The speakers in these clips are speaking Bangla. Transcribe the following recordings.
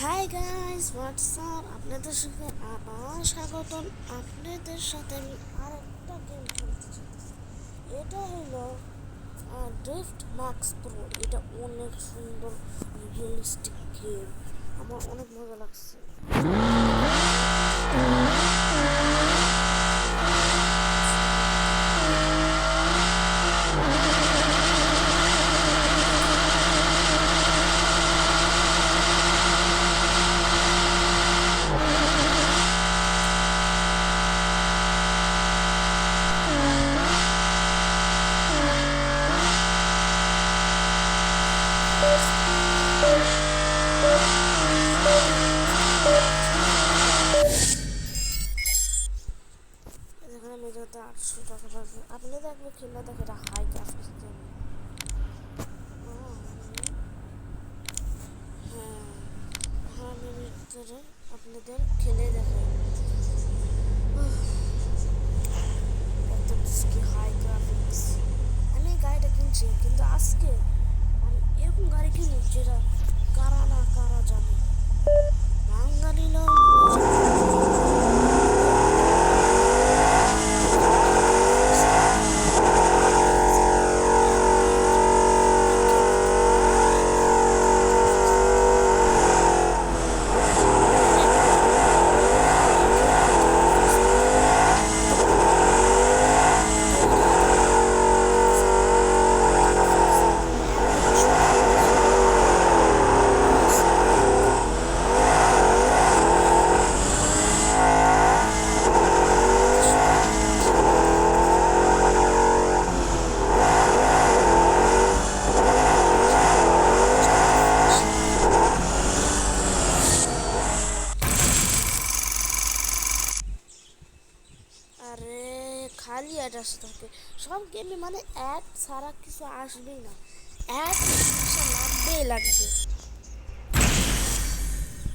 হাই গাইস হোয়াটসঅ্যাপ, আপনাদের সাথে আবার স্বাগতম। আপনাদের সাথে আমি আরেকটা গেম খেলতে চাইছি। এটা হলো ড্রিফট ম্যাক্স প্রো। এটা অনেক সুন্দর রিয়েলিস্টিক গেম, আমার অনেক মজা লাগছে। এখানে মেজাতে 800 টাকা পাবে। আপনি দেখবেন কিংবা দেখে এটা হাই গ্রাফিক্স গেম। হ্যাঁ, হ্যাঁ, আমি ভিতরে আপনাদের খেলে দেখাই। এত কি হাই গ্রাফিক্স। আমি এই গাড়িটা কিনছি, কিন্তু আজকে আমি এরকম গাড়ি কিনি যেটা কারা না কারা জানে। ভাঙ্গা নিলাম। আরে খালি অ্যাড আসতে থাকে সব গেমে, মানে অ্যাড ছাড়া কিছু আসবেই না। অ্যাড লাগবেই লাগবে।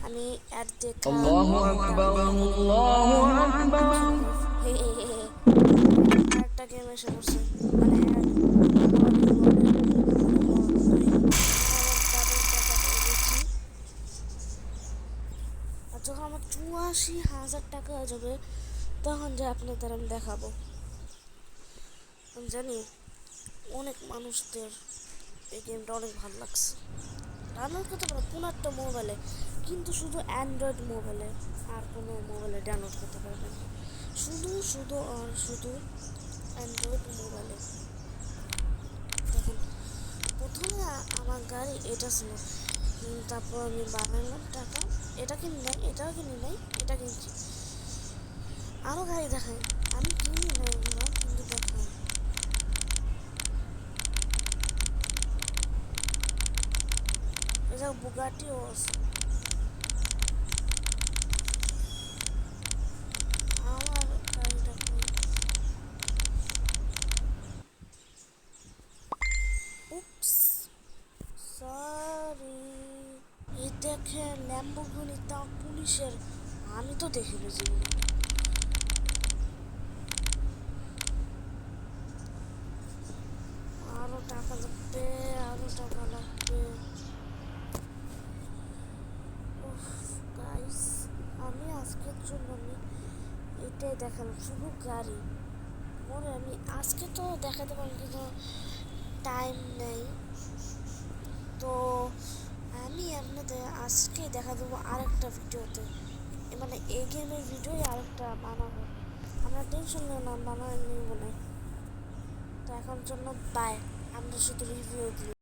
আমি অ্যাড দেখাবো। আরেকটা গেম এসে পড়ছে, মানে আর যখন আমার 84,000 টাকা হয়ে যাবে, তখন যে আপনাদের আমি দেখাবো। আমি জানি অনেক মানুষদের এই গেমটা অনেক ভালো লাগছে। ডাউনলোড করতে পারো কোনো একটা মোবাইলে, কিন্তু শুধু অ্যান্ড্রয়েড মোবাইলে, আর কোনো মোবাইলে ডাউনলোড করতে পারবেন না। শুধু অ্যান্ড্রয়েড মোবাইলে। দেখুন, প্রথমে আমার গাড়ি এটা ছিল, তারপর আমি বানালাম টাকা, এটা কিনি নাই, এটাও কিনি নাই, এটা কিনছি। আরও গাড়ি দেখাই, আমি কিনি না এগুলো, কিন্তু দেখাই। এটা বুগাটিও আছে। আমার গাড়িটা উপস, সরি। এই দেখে ল্যাম্বোর্গিনি, তাও পুলিশের। আমি তো দেখিনি জীবনে। আরো টাকা লাগবে, আরো টাকা লাগবে। গাইস, আমি আজকের জন্য আমি এটাই দেখালাম, শুধু গাড়ি। মনে আমি আজকে তো দেখাতে পারি, কিন্তু টাইম নেই। তো আমি আপনাদের আজকে দেখা দেবো আরেকটা ভিডিওতে, মানে এই গেমের ভিডিওই আরেকটা বানাবো। আমরা টেনশন নেব না, বানানো নেব না। তো এখন জন্য বাই, আমরা শুধু রিভিউ দিই।